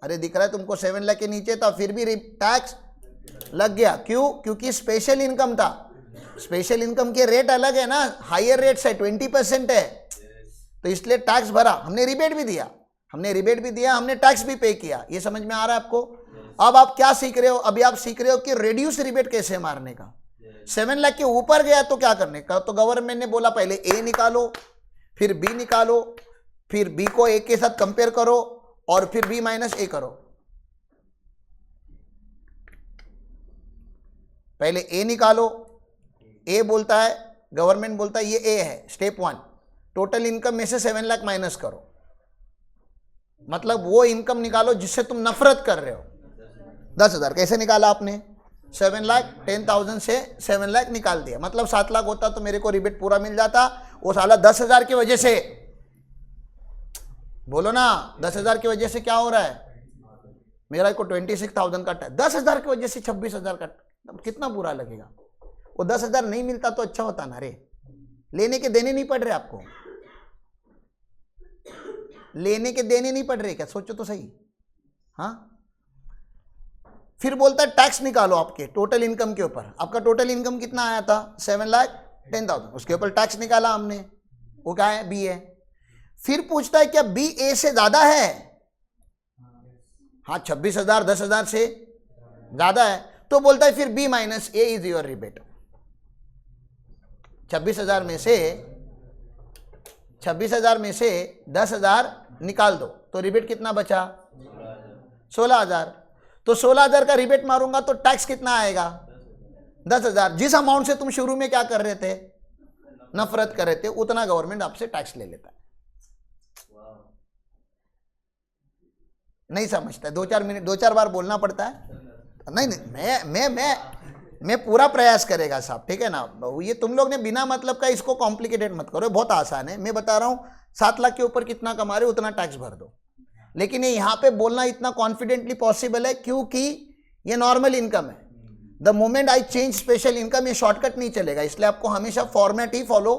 अरे दिख रहा है तुमको 7 लाख के नीचे था, फिर भी टैक्स लग गया। क्यों? क्योंकि स्पेशल इनकम था। स्पेशल इनकम के रेट अलग है ना, हायर रेट्स है, 20% है, तो इसलिए टैक्स भरा। हमने रिबेट भी दिया, हमने टैक्स भी पे किया। ये समझ में आ रहा है आपको? अब आप क्या सीख रहे हो? अभी आप सीख रहे हो कि रेड्यूस रिबेट कैसे मारने का। 7 लाख के ऊपर गया तो क्या करने का। तो गवर्नमेंट ने बोला पहले ए निकालो, फिर बी निकालो, फिर बी को ए के साथ कंपेयर करो और फिर बी माइनस ए करो। पहले ए निकालो, ए बोलता है, गवर्नमेंट बोलता है ये ए है, स्टेप 1, टोटल इनकम में से 7 लाख माइनस करो, मतलब वो इनकम निकालो जिससे तुम नफरत कर रहे हो। 10,000 कैसे निकाला आपने? 7 लाख 10,000 से 7 लाख निकाल दिया, मतलब 7 लाख होता तो मेरे को रिबेट पूरा मिल जाता। वो साला 10,000 की वजह से, बोलो ना, 10,000 की वजह से क्या हो रहा है, मेरा को 26,000 का, 10,000 की वजह से 26,000 का, कितना बुरा लगेगा। वो 10,000 नहीं मिलता तो अच्छा होता ना रे, लेने के देने नहीं पड़ रहे आपको, लेने के देने नहीं पड़ रहे क्या, सोचो तो सही। हाँ, फिर बोलता है टैक्स निकालो आपके टोटल इनकम के ऊपर। आपका टोटल इनकम कितना आया था? 7 लाख 10,000, उसके ऊपर टैक्स निकाला हमने, वो क्या है? बी है। फिर पूछता है क्या बी ए से ज्यादा है? हाँ, 26,000 10,000 से ज्यादा है, तो बोलता है फिर B minus A is your rebate. 26,000 में से 10,000 निकाल दो तो रिबेट कितना बचा? 16,000। तो 16,000 का रिबेट मारूंगा तो टैक्स कितना आएगा? 10,000। जिस अमाउंट से तुम शुरू में क्या कर रहे थे, नफरत कर रहे थे, उतना गवर्नमेंट आपसे टैक्स ले लेता है। नहीं समझता है, 2-4 मिनट 2-4 बार बोलना पड़ता है। नहीं, मैं पूरा प्रयास करेगा साहब, ठीक है ना। ये तुम लोग ने बिना मतलब का इसको कॉम्प्लिकेटेड मत करो, बहुत आसान है। मैं बता रहा हूं 7 लाख के ऊपर कितना कमा रहे हो उतना टैक्स भर दो, लेकिन ये यहाँ पे बोलना इतना कॉन्फिडेंटली पॉसिबल है क्योंकि ये नॉर्मल इनकम है। The moment I change special income, ये शॉर्टकट नहीं चलेगा, इसलिए आपको हमेशा फॉर्मेट ही फॉलो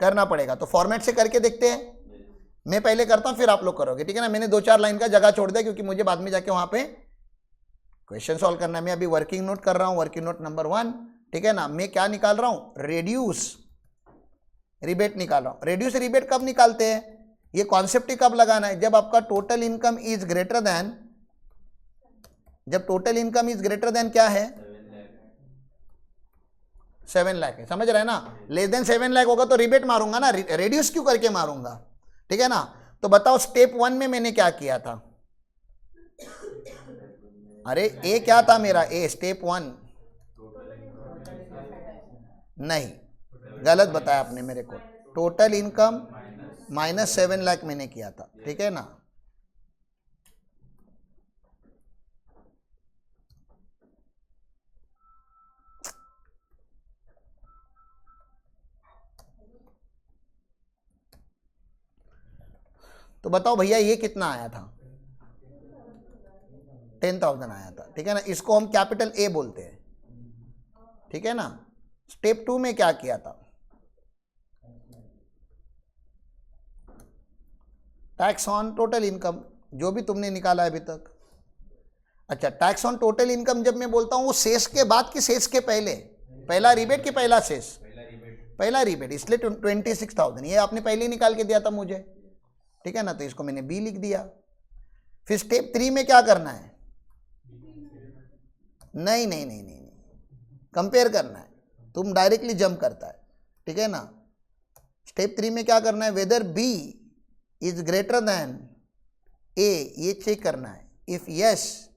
करना पड़ेगा। तो फॉर्मेट से करके देखते हैं, मैं पहले करता हूं फिर आप लोग करोगे, ठीक है ना। मैंने 2-4 लाइन का जगह छोड़ दिया क्योंकि मुझे बाद में जाके वहां पे क्वेश्चन सॉल्व करना है। मैं अभी वर्किंग नोट कर रहा हूं, वर्किंग नोट नंबर 1, ठीक है ना। मैं क्या निकाल रहा हूं? रेड्यूस रिबेट निकाल रहा हूं। रेड्यूस रिबेट कब निकालते हैं? ये कॉन्सेप्ट ही कब लगाना है? जब आपका total income is greater than, जब total income is greater than क्या है? 7 लाख है, समझ रहे हैं ना। लेस देन 7 लाख होगा तो रिबेट मारूंगा ना, रेड्यूस क्यों करके मारूंगा, ठीक है ना। तो बताओ स्टेप 1 में मैंने क्या किया था? अरे ए क्या था मेरा? ए स्टेप 1 नहीं, गलत बताया आपने मेरे को। टोटल इनकम माइनस 7 लाख मैंने किया था, ठीक है ना। तो बताओ भैया ये कितना आया था? 10,000 आया था, ठीक है ना। इसको हम कैपिटल ए बोलते हैं, ठीक है ना। स्टेप 2 में क्या किया था? टैक्स ऑन टोटल इनकम, जो भी तुमने निकाला है अभी तक। अच्छा, टैक्स ऑन टोटल इनकम जब मैं बोलता हूं वो शेष के बाद कि शेष के पहले? पहला रिबेट कि पहला शेष? पहला रिबेट, इसलिए 26,000 ये आपने पहले ही निकाल के दिया था मुझे, ठीक है ना। तो इसको मैंने बी लिख दिया। फिर स्टेप 3 में क्या करना है? नहीं नहीं नहीं नहीं, कंपेयर करना है, तुम डायरेक्टली जंप करता है, ठीक है ना। स्टेप 3 में क्या करना है? Whether B is greater than A, ये चेक करना है। इफ यस,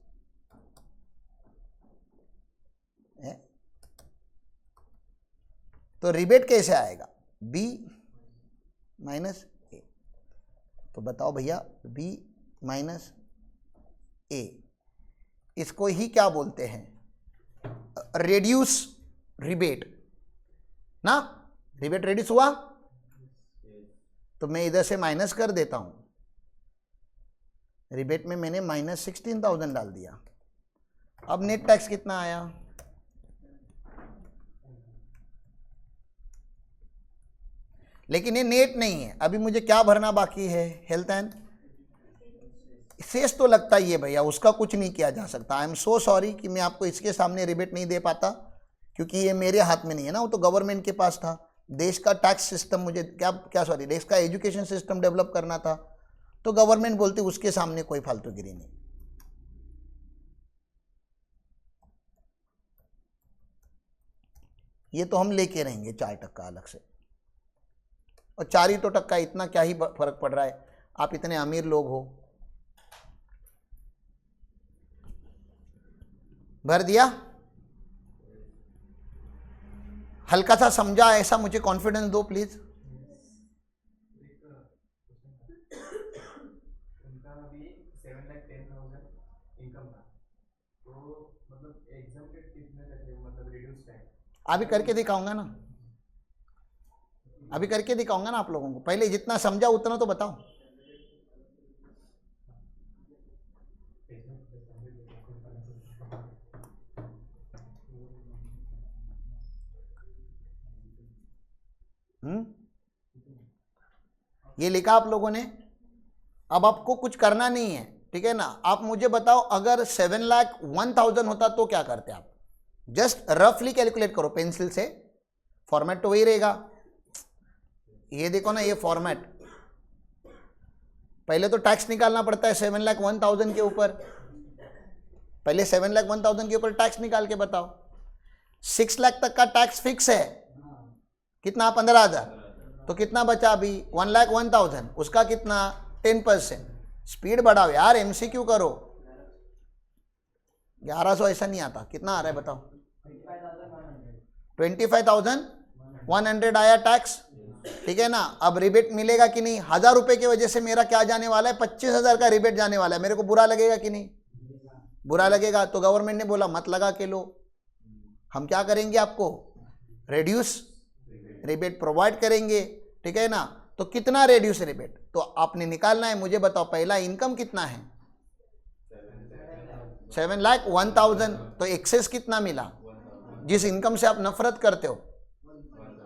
तो रिबेट कैसे आएगा? बी माइनस ए। तो बताओ भैया बी माइनस ए, इसको ही क्या बोलते हैं? रेड्यूस रिबेट ना। रिबेट रेड्यूस हुआ तो मैं इधर से माइनस कर देता हूं, रिबेट में मैंने -16,000 डाल दिया। अब नेट टैक्स कितना आया? लेकिन ये नेट नहीं है, अभी मुझे क्या भरना बाकी है? हेल्थ एंड शेष तो लगता ही है भैया, उसका कुछ नहीं किया जा सकता। आई एम सो सॉरी कि मैं आपको इसके सामने रिबेट नहीं दे पाता, क्योंकि ये मेरे हाथ में नहीं है ना, वो तो गवर्नमेंट के पास था। देश का टैक्स सिस्टम मुझे देश का एजुकेशन सिस्टम डेवलप करना था, तो गवर्नमेंट बोलती उसके सामने कोई फालतूगिरी नहीं। ये तो हम लेके रहेंगे 4% अलग से, और 4 ही तो टक्का, इतना क्या ही फर्क पड़ रहा है, आप इतने अमीर लोग हो। भर दिया? हल्का सा समझा ऐसा मुझे कॉन्फिडेंस दो प्लीज। अभी करके दिखाऊंगा ना, अभी करके दिखाऊंगा ना आप लोगों को। पहले जितना समझा उतना तो बताओ। ये लिखा आप लोगों ने। अब आपको कुछ करना नहीं है, ठीक है ना। आप मुझे बताओ, अगर 7,01,000 होता तो क्या करते आप? जस्ट रफली कैलकुलेट करो पेंसिल से, फॉर्मेट तो वही रहेगा। ये देखो ना, ये फॉर्मेट, पहले तो टैक्स निकालना पड़ता है 7,01,000 के ऊपर। पहले 7,01,000 के ऊपर टैक्स निकाल के बताओ। 6 लाख तक का टैक्स फिक्स है, कितना? 15,000। तो कितना बचा अभी? 1,01,000, उसका कितना? 10%। स्पीड बढ़ाओ यार, एमसीक्यू करो। 1100 ऐसा नहीं आता, कितना आ रहा है बताओ? 25,100 आया टैक्स, ठीक है ना। अब रिबेट मिलेगा कि नहीं? 1,000 रुपये की वजह से मेरा क्या जाने वाला है? 25,000 का रिबेट जाने वाला है। मेरे को बुरा लगेगा कि नहीं? बुरा लगेगा। तो गवर्नमेंट ने बोला मत लगा के लो, हम क्या करेंगे? आपको रेड्यूस रिबेट प्रोवाइड करेंगे, ठीक है ना। तो कितना रेड्यूस रिबेट तो आपने निकालना है, मुझे बताओ। पहला इनकम कितना है? 7,01,000। तो एक्सेस कितना मिला? जिस इनकम से आप नफरत करते हो,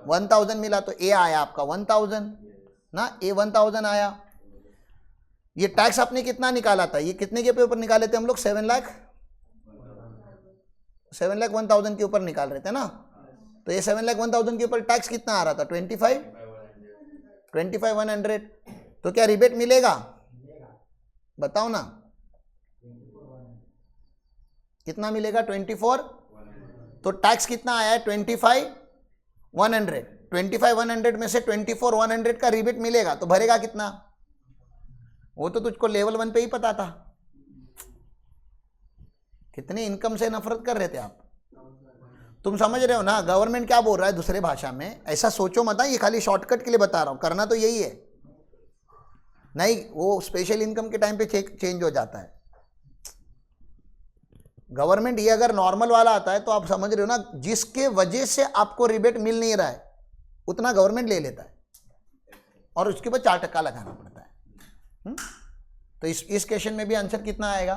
1,000 मिला। तो ए आया आपका 1,000 ना, ए 1,000 आया। ये टैक्स आपने कितना निकाला था? ये कितने के ऊपर निकाले थे हम लोग? 7,01,000 के ऊपर निकाल रहे थे ना। तो ये 7,01,000 के ऊपर टैक्स कितना आ रहा था? 25,100। तो क्या रिबेट मिलेगा? बताओ ना, कितना मिलेगा? 24। तो टैक्स कितना आया है? 25,100। 25,100 में से 24,100 का रिबेट मिलेगा, तो भरेगा कितना? वो तो तुझको लेवल 1 पे ही पता था। कितनी इनकम से नफरत कर रहे थे आप? तुम समझ रहे हो ना गवर्नमेंट क्या बोल रहा है दूसरे भाषा में? ऐसा सोचो मत, ये खाली शॉर्टकट के लिए बता रहा हूं, करना तो यही है। नहीं, वो स्पेशल इनकम के टाइम पे चेंज हो जाता है। गवर्नमेंट ये अगर नॉर्मल वाला आता है तो आप समझ रहे हो ना, जिसके वजह से आपको रिबेट मिल नहीं रहा है उतना गवर्नमेंट ले लेता है, और उसके बाद 4% लगाना पड़ता है। तो इस क्वेश्चन में भी आंसर कितना आएगा?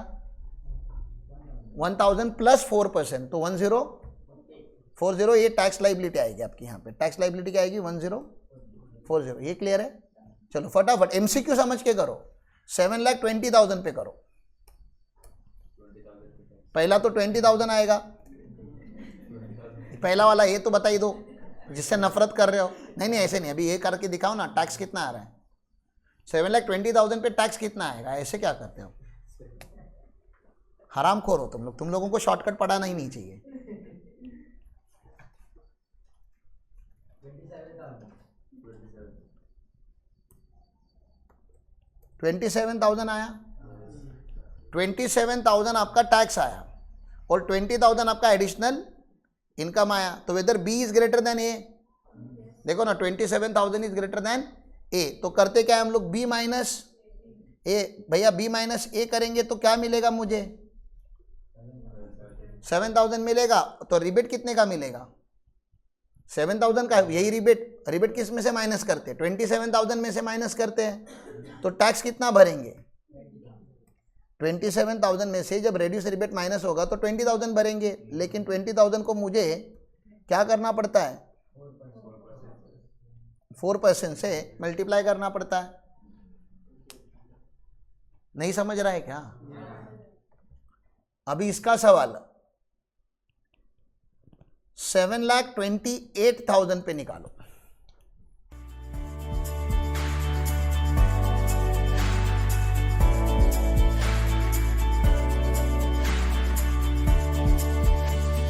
1,000 प्लस 4%, तो 1040। ये टैक्स लाइबिलिटी आएगी आपकी। यहाँ पे टैक्स लाइबिलिटी क्या आएगी? 1040। ये क्लियर है? चलो फटाफट एमसीक्यू समझ के करो। 7,20,000 पे करो। पहला तो 20,000 आएगा, पहला वाला ये तो बता ही दो जिससे नफरत कर रहे हो। नहीं ऐसे नहीं, अभी ये करके दिखाओ ना, टैक्स कितना आ रहा है? 7,20,000 पे टैक्स कितना आएगा? ऐसे क्या करते हो? हरामखोर हो तुम लोग, तुम लोगों को शॉर्टकट पढ़ाना ही नहीं चाहिए। 27,000 आया, 27,000 आपका टैक्स आया, और 20,000 आपका एडिशनल इनकम आया। तो whether B is greater than A, देखो ना 27,000 इज ग्रेटर देन ए। तो करते क्या है हम लोग? बी माइनस ए। भैया बी माइनस ए करेंगे तो क्या मिलेगा मुझे? 7,000 मिलेगा। तो रिबेट कितने का मिलेगा? 7,000 का। यही रिबेट किस में से माइनस करते हैं? 27,000 में से माइनस करते हैं। तो टैक्स कितना भरेंगे? 27,000 में से जब रेड्यूस रिबेट माइनस होगा तो 20,000 भरेंगे, लेकिन 20,000 को मुझे क्या करना पड़ता है, 4% से मल्टीप्लाई करना पड़ता है। नहीं समझ रहा है क्या? अभी इसका सवाल 7,28,000 पे निकालो।